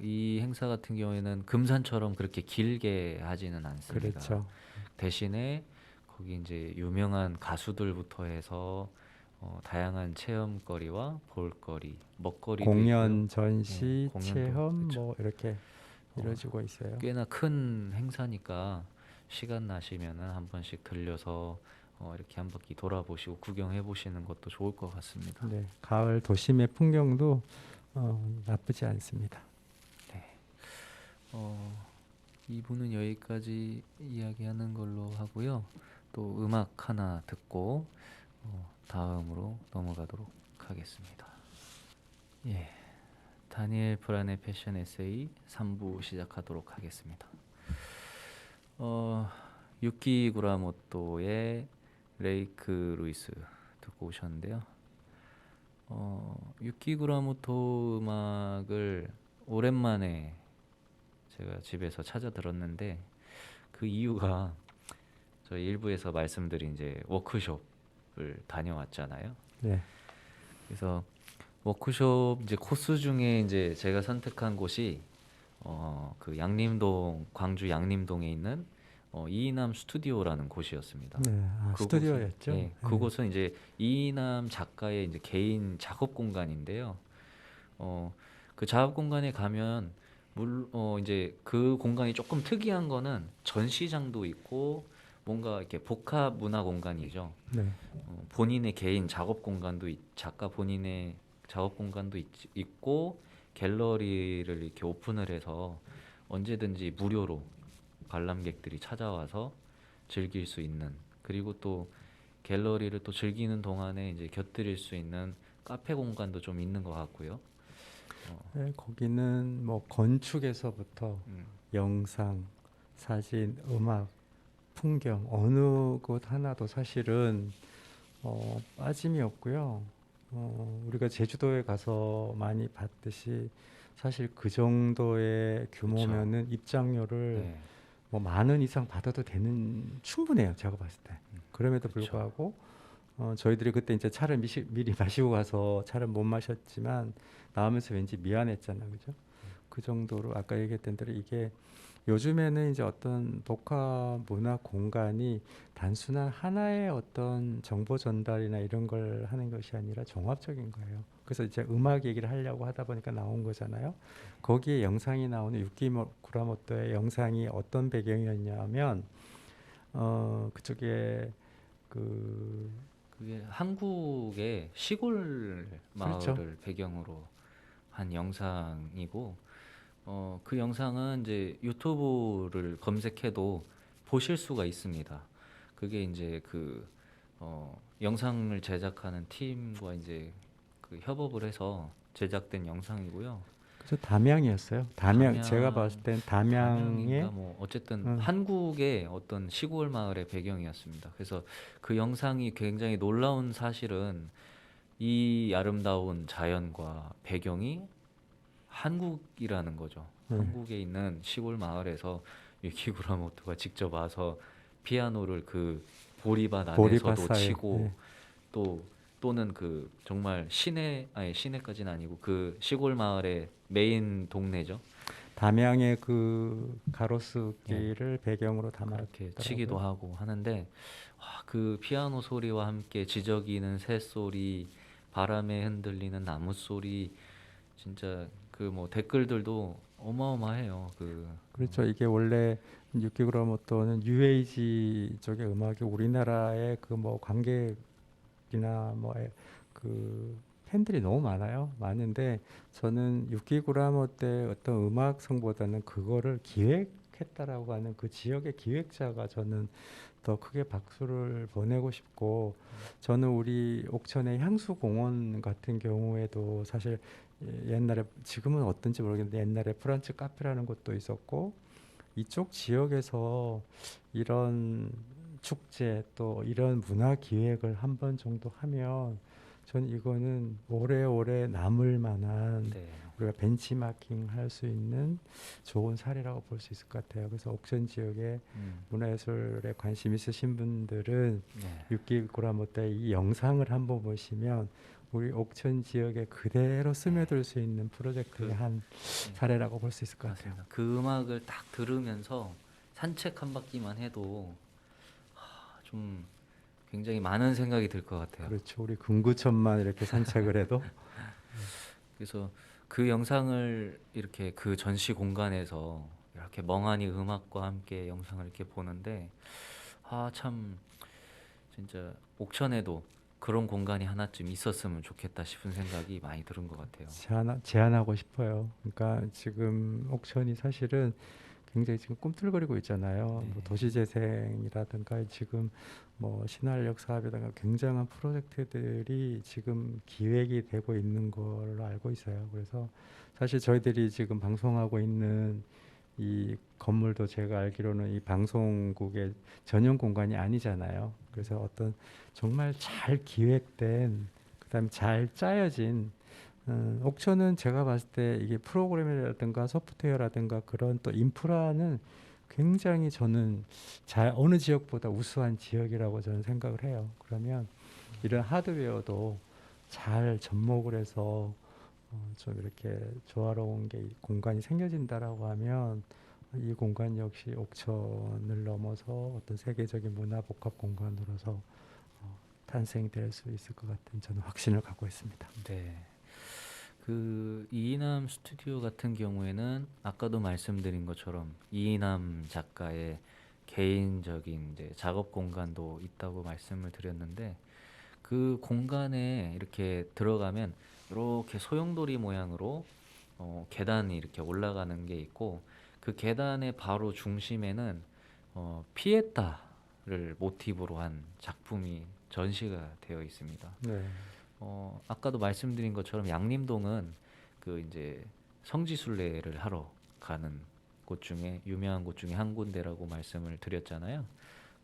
이 행사 같은 경우에는 금산처럼 그렇게 길게 하지는 않습니다. 그렇죠. 대신에 거기 이제 유명한 가수들부터 해서 다양한 체험거리와 볼거리, 먹거리도 공연, 있고요. 전시, 공연도 체험 그렇죠. 뭐 이렇게 어, 이루어지고 있어요. 꽤나 큰 행사니까 시간 나시면은 한 번씩 들려서 이렇게 한 바퀴 돌아보시고 구경해 보시는 것도 좋을 것 같습니다. 네, 가을 도심의 풍경도 나쁘지 않습니다. 이부는 여기까지 이야기하는 걸로 하고요. 또 음악 하나 듣고 다음으로 넘어가도록 하겠습니다. 예, 다니엘 브란의 패션 에세이 3부 시작하도록 하겠습니다. 유키 구라모토의 레이크 루이스 듣고 오셨는데요. 유키 구라모토 음악을 오랜만에 제가 집에서 찾아 들었는데 그 이유가 저희 일부에서 말씀드린 이제 워크숍을 다녀왔잖아요. 네, 그래서 워크숍 이제 코스 중에 이제 제가 선택한 곳이 그 양림동 광주 양림동에 있는 이인남 스튜디오라는 곳이었습니다. 네, 스튜디오였죠. 네, 그곳은 이제 이인남 작가의 이제 개인 작업 공간인데요. 그 작업 공간에 가면 이제 그 공간이 조금 특이한 거는 전시장도 있고 뭔가 이렇게 복합 문화 공간이죠. 네, 본인의 개인 작업 공간도 작가 본인의 작업 공간도 있고 갤러리를 이렇게 오픈을 해서 언제든지 무료로 관람객들이 찾아와서 즐길 수 있는, 그리고 또 갤러리를 또 즐기는 동안에 이제 곁들일 수 있는 카페 공간도 좀 있는 것 같고요. 네, 거기는 뭐 건축에서부터 영상, 사진, 음악, 풍경 어느 곳 하나도 사실은 빠짐이 없고요. 우리가 제주도에 가서 많이 봤듯이 사실 그 정도의 규모면은 입장료를 네. 뭐 10,000원 이상 받아도 되는 충분해요. 제가 봤을 때. 그럼에도 그렇죠. 불구하고 저희들이 그때 이제 차를 미리 마시고 가서 차를 못 마셨지만 나오면서 왠지 미안했잖아요, 그죠? 그 정도로 아까 얘기했던 대로 이게 요즘에는 이제 어떤 복합 문화 공간이 단순한 하나의 어떤 정보 전달이나 이런 걸 하는 것이 아니라 종합적인 거예요. 그래서 이제 음악 얘기를 하려고 하다 보니까 나온 거잖아요. 거기에 영상이 나오는 유키 구라모토의 영상이 어떤 배경이었냐면 그쪽에 그게 한국의 시골 마을을 그렇죠. 배경으로 한 영상이고 그 영상은 이제 유튜브를 검색해도 보실 수가 있습니다. 그게 이제 그 영상을 제작하는 팀과 이제 그 협업을 해서 제작된 영상이고요. 그래서 담양이었어요. 제가 봤을 땐 담양인가 담양의 뭐 어쨌든 어, 한국의 어떤 시골 마을의 배경이었습니다. 그래서 그 영상이 굉장히 놀라운 사실은 이 아름다운 자연과 배경이 한국이라는 거죠. 네. 한국에 있는 시골 마을에서 유키 구라모토가 직접 와서 피아노를 그 보리밭 안에서도 보리바사에 치고 또 또는 그 정말 시내 아니 시내까지는 아니고 그 시골 마을의 메인 동네죠. 담양의 그 예. 가로수길을 배경으로 그렇게 치기도 담았더라고요. 하고 하는데 와, 그 피아노 소리와 함께 지저귀는 새 소리, 바람에 흔들리는 나무 소리 진짜 그 뭐 댓글들도 어마어마해요. 그 그렇죠. 이게 원래 유키그라모토는 UAG 쪽의 음악이 우리나라의 그 뭐 관객이나 뭐 그 팬들이 너무 많아요. 많은데 저는 유키구라모토의 어떤 음악성보다는 그거를 기획했다라고 하는 그 지역의 기획자가 저는 더 크게 박수를 보내고 싶고, 저는 우리 옥천의 향수공원 같은 경우에도 사실 옛날에, 지금은 어떤지 모르겠는데 옛날에 프란츠 카페라는 곳도 있었고, 이쪽 지역에서 이런 축제 또 이런 문화 기획을 한 번 정도 하면 저는 이거는 오래오래 남을 만한, 네. 우리가 벤치마킹 할 수 있는 좋은 사례라고 볼 수 있을 것 같아요. 그래서 옥천 지역에 음. 문화예술에 관심 있으신 분들은 네. 유키 구라모토의 이 영상을 한번 보시면 우리 옥천 지역에 그대로 스며들 수 있는 프로젝트의 그 한 네. 사례라고 볼 수 있을 것 같아요. 맞습니다. 그 음악을 딱 들으면서 산책 한 바퀴만 해도 좀 굉장히 많은 생각이 들 것 같아요. 그렇죠. 우리 금구천만 이렇게 산책을 해도 그래서 그 영상을 이렇게 그 전시 공간에서 이렇게 멍하니 음악과 함께 영상을 이렇게 보는데 아, 참 진짜 옥천에도 그런 공간이 하나쯤 있었으면 좋겠다 싶은 생각이 많이 드는 것 같아요. 제안하고 싶어요. 그러니까 지금 옥천이 사실은 굉장히 지금 꿈틀거리고 있잖아요. 네. 뭐 도시재생이라든가 지금 뭐 신활역 사업이라든가 굉장한 프로젝트들이 지금 기획이 되고 있는 걸로 알고 있어요. 그래서 사실 저희들이 지금 방송하고 있는 이 건물도 제가 알기로는 이 방송국의 전용 공간이 아니잖아요. 그래서 어떤 정말 잘 기획된, 그다음에 잘 짜여진, 옥천은 제가 봤을 때 이게 프로그램이라든가 소프트웨어라든가 그런 또 인프라는 굉장히 저는 잘 어느 지역보다 우수한 지역이라고 저는 생각을 해요. 그러면 이런 하드웨어도 잘 접목을 해서 좀 이렇게 조화로운 게 공간이 생겨진다라고 하면 이 공간 역시 옥천을 넘어서 어떤 세계적인 문화 복합 공간으로서 탄생될 수 있을 것 같은 저는 확신을 갖고 있습니다. 네. 그 이인남 스튜디오 같은 경우에는 아까도 말씀드린 것처럼 이인남 작가의 개인적인 이제 작업 공간도 있다고 말씀을 드렸는데 그 공간에 이렇게 들어가면 이렇게 소용돌이 모양으로 계단이 이렇게 올라가는 게 있고 그 계단의 바로 중심에는 피에타를 모티브로 한 작품이 전시가 되어 있습니다. 네. 아까도 말씀드린 것처럼 양림동은 그 이제 성지순례를 하러 가는 곳 중에 유명한 곳 중에 한 군데라고 말씀을 드렸잖아요.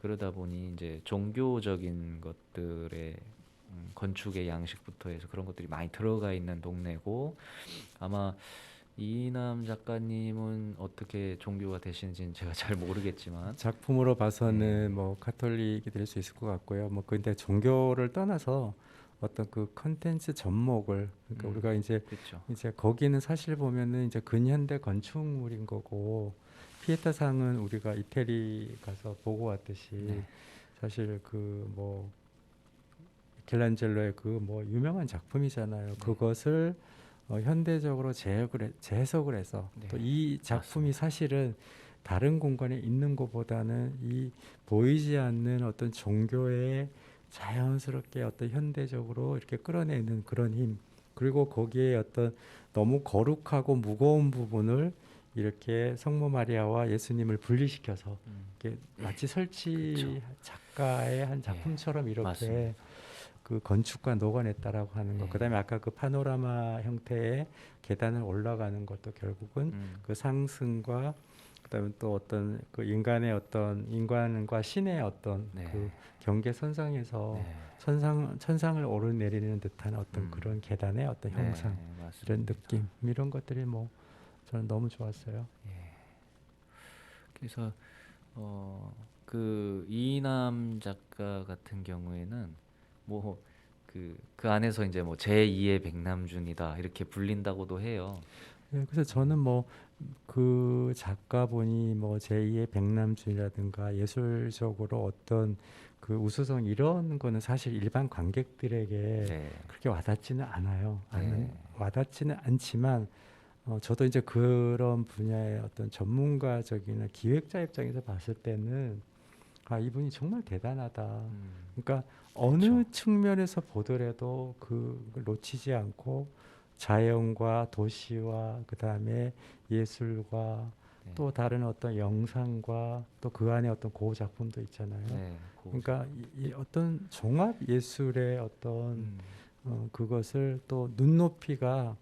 그러다 보니 이제 종교적인 것들의 건축의 양식부터 해서 그런 것들이 많이 들어가 있는 동네고 아마 이남 작가님은 어떻게 종교가 되시는지는 제가 잘 모르겠지만 작품으로 네, 봐서는 뭐 가톨릭이 될 수 있을 것 같고요. 뭐 근데 종교를 떠나서 어떤 그 컨텐츠 접목을, 그러니까 우리가 그렇죠. 이제 거기는 사실 보면은 이제 근현대 건축물인 거고, 피에타상은 우리가 이태리 가서 보고 왔듯이 네, 사실 그 뭐 미켈란젤로의 그 뭐 유명한 작품이잖아요. 네, 그것을 현대적으로 재해석을 해서 네, 또 이 작품이 맞습니다. 사실은 다른 공간에 있는 것보다는 이 보이지 않는 어떤 종교의 자연스럽게 어떤 현대적으로 이렇게 끌어내는 그런 힘, 그리고 거기에 어떤 너무 거룩하고 무거운 부분을 이렇게 성모 마리아와 예수님을 분리시켜서 음, 이렇게 마치 그렇죠. 설치 작가의 한 예, 작품처럼 이렇게 맞습니다. 그 건축과 녹아냈다라고 하는 것. 예, 그다음에 아까 그 파노라마 형태의 계단을 올라가는 것도 결국은 음, 그 상승과 그다음에 또 어떤 그 인간의 어떤 인간과 신의 어떤 네. 그 경계선상에서 네. 천상을 오르내리는 듯한 어떤 음. 그런 계단의 어떤 네, 형상, 맞습니다. 이런 느낌, 이런 것들이 뭐 저는 너무 좋았어요. 그래서 그 이남 작가 같은 경우에는 뭐 그 안에서 이제 뭐 제2의 백남준이다 이렇게 불린다고도 해요. 네, 그래서 저는 뭐 그 작가분이 뭐 제2의 백남준이라든가 예술적으로 어떤 그 우수성 이런 거는 사실 일반 관객들에게 네. 그렇게 와닿지는 않아요. 네. 와닿지는 않지만 저도 이제 그런 분야의 어떤 전문가적인 기획자 입장에서 봤을 때는 아, 이분이 정말 대단하다. 그러니까 어느 그쵸. 측면에서 보더라도 그걸 놓치지 않고 자연과 도시와 그다음에 예술과 네. 또 다른 어떤 영상과 또 그 안에 어떤 고흐 작품도 있잖아요. 네. 그러니까 이 어떤 종합 예술의 어떤 음. 그것을 또 눈높이가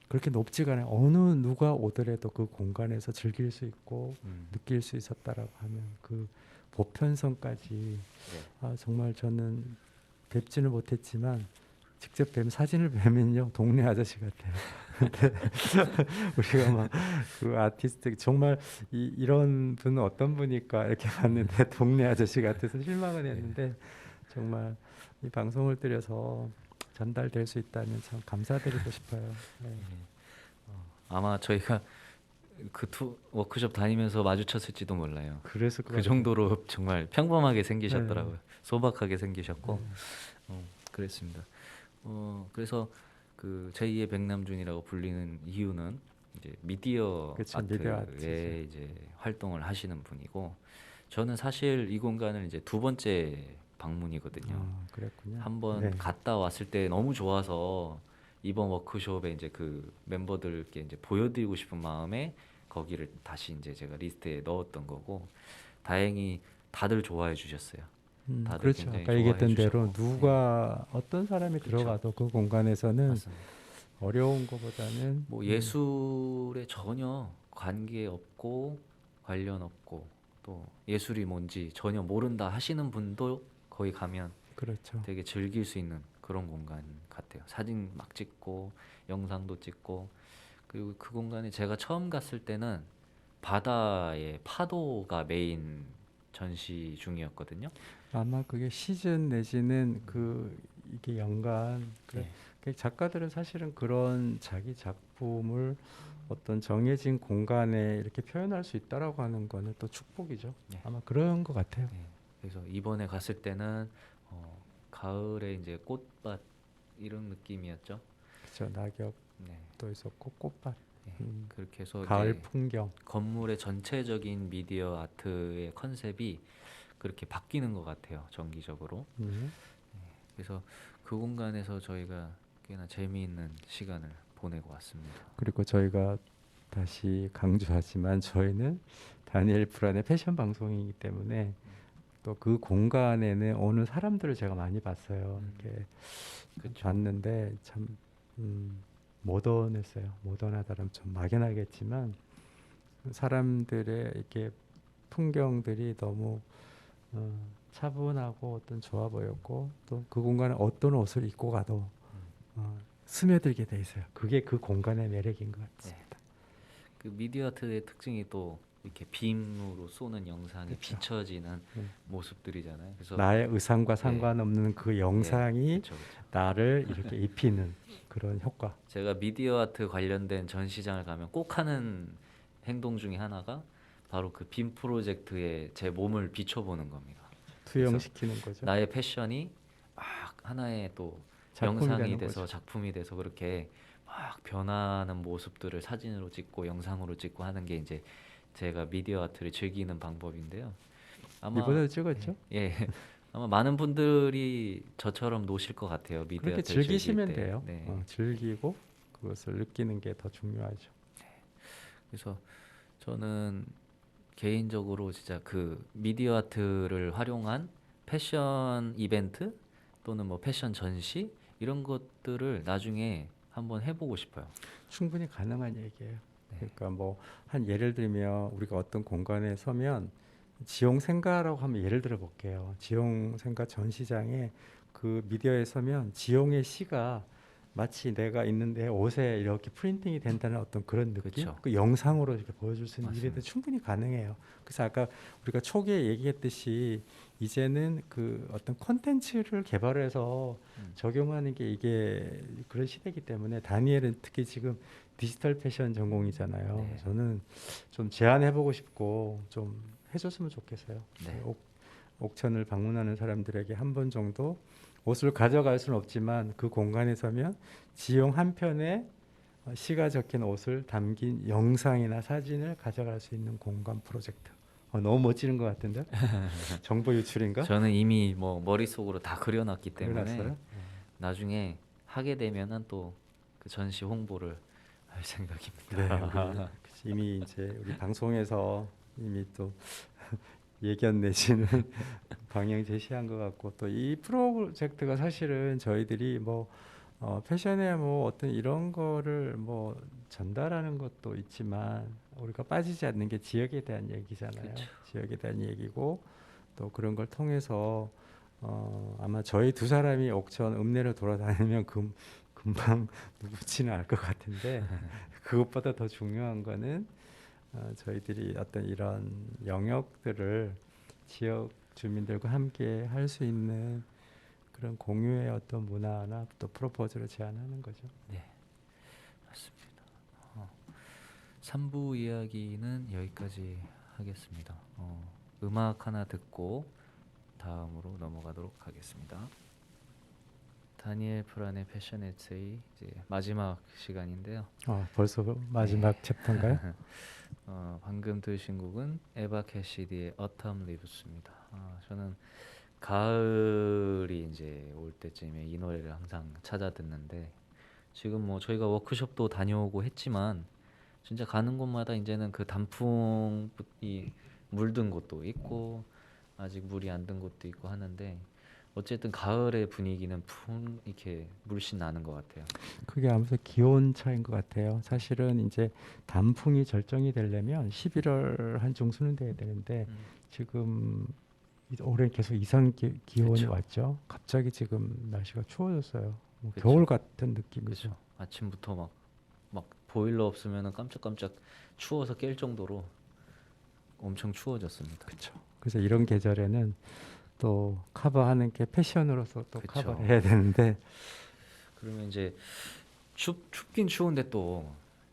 그렇게 높지가 않아요. 어느 누가 오더라도 그 공간에서 즐길 수 있고 느낄 수 있었다라고 하면 그 보편성까지 네. 아, 정말 저는 뵙지는 못했지만 직접 뵈면 사진을 뵈면요 동네 아저씨 같아요. 근데 우리가 막 그 아티스트 정말 이런 분은 어떤 분일까 이렇게 봤는데 동네 아저씨 같아서 실망은 했는데 정말 이 방송을 들여서 전달될 수 있다면 참 감사드리고 싶어요. 네. 아마 저희가 그 워크숍 다니면서 마주쳤을지도 몰라요. 그랬을 것 그 같아요. 정도로 정말 평범하게 네. 생기셨더라고요. 소박하게 생기셨고 네. 그랬습니다. 그래서 그 제2의 백남준이라고 불리는 이유는 이제 미디어 그쵸, 미디어 아트에 아트죠. 이제 활동을 하시는 분이고 저는 사실 이 공간을 이제 두 번째 방문이거든요. 아, 그랬군요. 한번 네. 갔다 왔을 때 너무 좋아서 이번 워크숍에 이제 그 멤버들께 이제 보여드리고 싶은 마음에 거기를 다시 이제 제가 리스트에 넣었던 거고 다행히 다들 좋아해 주셨어요. 다들 그렇죠. 굉장히 아까 좋아해 얘기했던 대로 주셨고 누가 어떤 사람이 그쵸. 들어가도 그 공간에서는 맞습니다. 어려운 것보다는 뭐 예술에 전혀 관계 없고 관련 없고 또 예술이 뭔지 전혀 모른다 하시는 분도 거기 가면 그렇죠. 되게 즐길 수 있는 그런 공간 같아요. 사진 막 찍고 영상도 찍고 그리고 그 공간에 제가 처음 갔을 때는 바다의 파도가 메인 전시 중이었거든요. 아마 그게 시즌 내지는 그 이게 연간 네. 그 작가들은 사실은 그런 자기 작품을 어떤 정해진 공간에 이렇게 표현할 수 있다라고 하는 거는 또 축복이죠. 네. 아마 그런 것 같아요. 네. 그래서 이번에 갔을 때는 가을에 이제 꽃밭 이런 느낌이었죠. 그렇죠. 낙엽도 네. 있었고 꽃밭, 네. 음, 그렇게 해서 가을 이제 풍경. 건물의 전체적인 미디어 아트의 컨셉이 그렇게 바뀌는 것 같아요. 정기적으로. 그래서 그 공간에서 저희가 꽤나 재미있는 시간을 보내고 왔습니다. 그리고 저희가 다시 강조하지만 저희는 다니엘 브란의 패션 방송이기 때문에 또 그 공간에는 오는 사람들을 제가 많이 봤어요. 이렇게 그쵸. 봤는데 참 모던했어요. 모던하다라면 좀 막연하겠지만 사람들의 이렇게 풍경들이 너무 차분하고 어떤 좋아 보였고 또 그 공간에 어떤 옷을 입고 가도 스며들게 돼 있어요. 그게 그 공간의 매력인 것 같습니다. 그 미디어 아트의 특징이 또 이렇게 빔으로 쏘는 영상에 그쵸. 비춰지는 네. 모습들이잖아요. 그래서 나의 의상과 예. 상관없는 그 영상이 그쵸, 그쵸. 나를 이렇게 입히는 그런 효과. 제가 미디어 아트 관련된 전시장을 가면 꼭 하는 행동 중에 하나가 바로 그 빔 프로젝트에 제 몸을 비춰보는 겁니다. 투영시키는 거죠. 나의 패션이 막 하나의 또 작품이 영상이 되는 돼서 거죠. 작품이 돼서 그렇게 막 변하는 모습들을 사진으로 찍고 영상으로 찍고 하는 게 이제 제가 미디어 아트를 즐기는 방법인데요. 아마 이번에도 찍었죠? 예, 아마 많은 분들이 저처럼 노실 것 같아요. 미디어 그렇게 아트를 즐길 즐기시면 때. 돼요. 네. 즐기고 그것을 느끼는 게 더 중요하죠. 그래서 저는 개인적으로 진짜 그 미디어 아트를 활용한 패션 이벤트 또는 뭐 패션 전시 이런 것들을 나중에 한번 해보고 싶어요. 충분히 가능한 얘기예요. 그러니까 뭐 한 예를 들면 우리가 어떤 공간에 서면 지용생가라고 하면 예를 들어 볼게요. 지용생가 전시장에 그 미디어에 서면 지용의 시가 마치 내가 있는데 옷에 이렇게 프린팅이 된다는 어떤 그런 느낌? 그쵸. 그 영상으로 이렇게 보여줄 수 있는 맞습니다. 일에도 충분히 가능해요. 그래서 아까 우리가 초기에 얘기했듯이 이제는 그 어떤 콘텐츠를 개발해서 적용하는 게 이게 그런 시대이기 때문에 다니엘은 특히 지금 디지털 패션 전공이잖아요. 네. 저는 좀 제안해보고 싶고 좀 해줬으면 좋겠어요. 네. 옥천을 방문하는 사람들에게 한 번 정도 옷을 가져갈 수는 없지만 그 공간에 서면 지용 한 편에 시가 적힌 옷을 담긴 영상이나 사진을 가져갈 수 있는 공간 프로젝트. 너무 멋지는 것 같은데? 정보 유출인가? 저는 이미 뭐 머릿속으로 다 그려놨기 때문에 그려놨어요? 나중에 하게 되면은 또 그 전시 홍보를 할 생각입니다. 네, 그치, 이미 이제 우리 방송에서 이미 또 예견 내지는 방향 제시한 것 같고 또 이 프로젝트가 사실은 저희들이 뭐 패션에 뭐 어떤 이런 거를 뭐 전달하는 것도 있지만 우리가 빠지지 않는 게 지역에 대한 얘기잖아요. 그쵸. 지역에 대한 얘기고 또 그런 걸 통해서 아마 저희 두 사람이 옥천 읍내를 돌아다니면 금방 누구지는 알 것 같은데 그것보다 더 중요한 거는 저희들이 어떤 이런 영역들을 지역 주민들과 함께 할 수 있는 그런 공유의 어떤 문화나 또 프로포즈를 제안하는 거죠. 네, 맞습니다. 3부 이야기는 여기까지 하겠습니다. 음악 하나 듣고 다음으로 넘어가도록 하겠습니다. 다니엘 프란의 패션 에세이 이제 마지막 시간인데요. 벌써 마지막 챕터인가요? 방금 들으신 곡은 에바 캐시디의 Autumn Leaves입니다. 저는 가을이 이제 올 때쯤에 이 노래를 항상 찾아 듣는데 지금 뭐 저희가 워크숍도 다녀오고 했지만 진짜 가는 곳마다 이제는 그 단풍이 물든 곳도 있고 아직 물이 안 든 곳도 있고 하는데 어쨌든 가을의 분위기는 이렇게 물씬 나는 것 같아요. 그게 아무래도 기온 차인 것 같아요. 사실은 이제 단풍이 절정이 되려면 11월 한 중순은 돼야 되는데 지금 올해 계속 이상 기온이 그쵸. 왔죠. 갑자기 지금 날씨가 추워졌어요. 뭐 그쵸. 겨울 같은 느낌이죠. 그렇죠. 아침부터 막 보일러 없으면은 깜짝깜짝 추워서 깰 정도로 엄청 추워졌습니다. 그렇죠. 그래서 이런 계절에는 또 커버하는 게 패션으로서 또 그쵸. 커버를 해야 되는데 그러면 이제 춥긴 추운데 또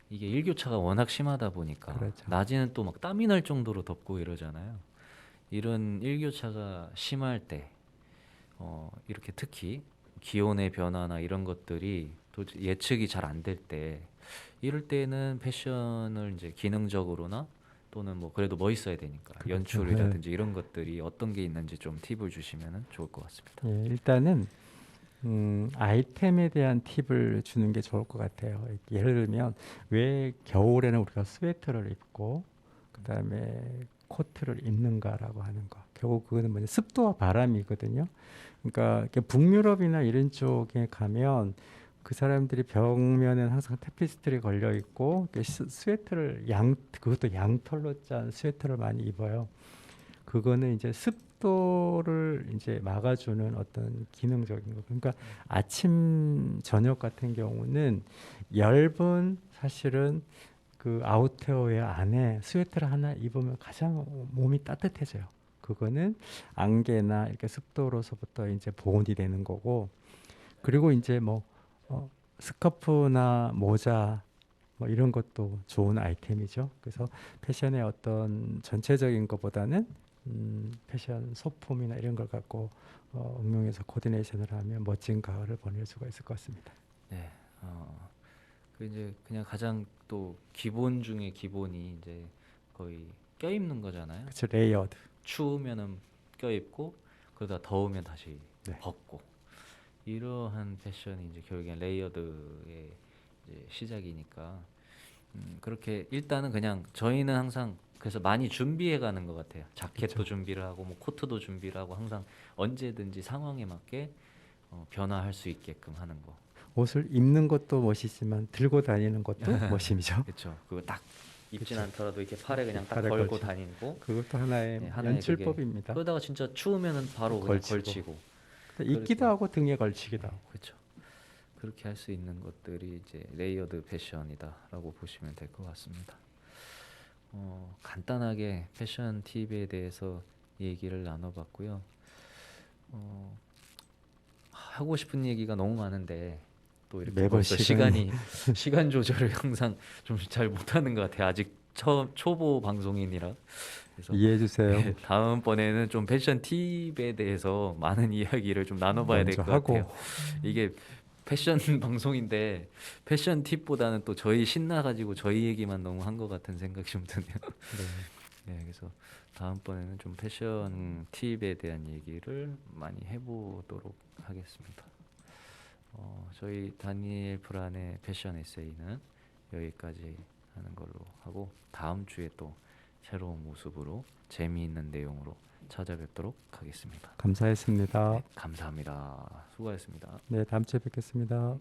이게 일교차가 워낙 심하다 보니까 그렇죠. 낮에는 또 막 땀이 날 정도로 덥고 이러잖아요. 이런 일교차가 심할 때 이렇게 특히 기온의 변화나 이런 것들이 예측이 잘 안 될 때 이럴 때는 패션을 이제 기능적으로나 또는 뭐 그래도 멋있어야 되니까 그렇죠. 연출이라든지 이런 것들이 어떤 게 있는지 좀 팁을 주시면 좋을 것 같습니다. 예, 일단은 아이템에 대한 팁을 주는 게 좋을 것 같아요. 예를 들면 왜 겨울에는 우리가 스웨터를 입고 그다음에 코트를 입는가라고 하는 거. 결국 그거는 뭐냐 습도와 바람이거든요. 그러니까 이렇게 북유럽이나 이런 쪽에 가면 그 사람들이 벽면에는 항상 테피스트리 걸려 있고 스웨터를 그것도 양털로 짠 스웨터를 많이 입어요. 그거는 이제 습도를 이제 막아주는 어떤 기능적인 거. 그러니까 아침 저녁 같은 경우는 얇은 사실은 그 아우터웨어 안에 스웨터를 하나 입으면 가장 몸이 따뜻해져요. 그거는 안개나 이렇게 습도로서부터 이제 보온이 되는 거고, 그리고 이제 뭐 스카프나 모자 뭐 이런 것도 좋은 아이템이죠. 그래서 패션의 어떤 전체적인 것보다는 패션 소품이나 이런 걸 갖고 응용해서 코디네이션을 하면 멋진 가을을 보낼 수가 있을 것 같습니다. 네. 그 이제 그냥 가장 또 기본 중에 기본이 이제 거의 껴입는 거잖아요. 그렇죠. 레이어드. 추우면은 껴입고 그러다 더우면 다시 네. 벗고 이러한 패션이 이제 결국엔 레이어드의 이제 시작이니까 그렇게 일단은 그냥 저희는 항상 그래서 많이 준비해 가는 것 같아요. 자켓도 그쵸. 준비를 하고 뭐 코트도 준비를 하고 항상 언제든지 상황에 맞게 변화할 수 있게끔 하는 거. 옷을 입는 것도 멋이지만 들고 다니는 것도 멋임이죠. 그렇죠. 그거 딱 입진 그쵸. 않더라도 이렇게 팔에 그냥 딱 팔에 걸고 걸치고. 다니고 그것도 하나의 네, 하나의 연출법입니다. 그러다가 진짜 추우면은 바로 그냥 걸치고. 걸치고 입기도 그렇게. 하고 등에 걸치기도 하고. 그렇죠. 그렇게 할 수 있는 것들이 이제 레이어드 패션이다라고 보시면 될 것 같습니다. 간단하게 패션 팁에 대해서 얘기를 나눠봤고요. 하고 싶은 얘기가 너무 많은데 또 이렇게 매번 벌써 시간 조절을 항상 좀 잘 못하는 것 같아요. 아직 초보 방송인이라. 그래서 이해해 주세요. 네, 다음번에는 좀 패션 팁에 대해서 많은 이야기를 좀 나눠봐야 될 먼저 것 하고 같아요. 이게 패션 방송인데 패션 팁보다는 또 저희 신나가지고 저희 얘기만 너무 한 것 같은 생각이 좀 드네요. 네, 그래서 다음번에는 좀 패션 팁에 대한 얘기를 많이 해보도록 하겠습니다. 저희 다니엘 프란의 패션 에세이는 여기까지 하는 걸로 하고 다음 주에 또 새로운 모습으로 재미있는 내용으로 찾아뵙도록 하겠습니다. 감사했습니다. 네, 감사합니다. 수고하셨습니다. 네, 다음 주에 뵙겠습니다.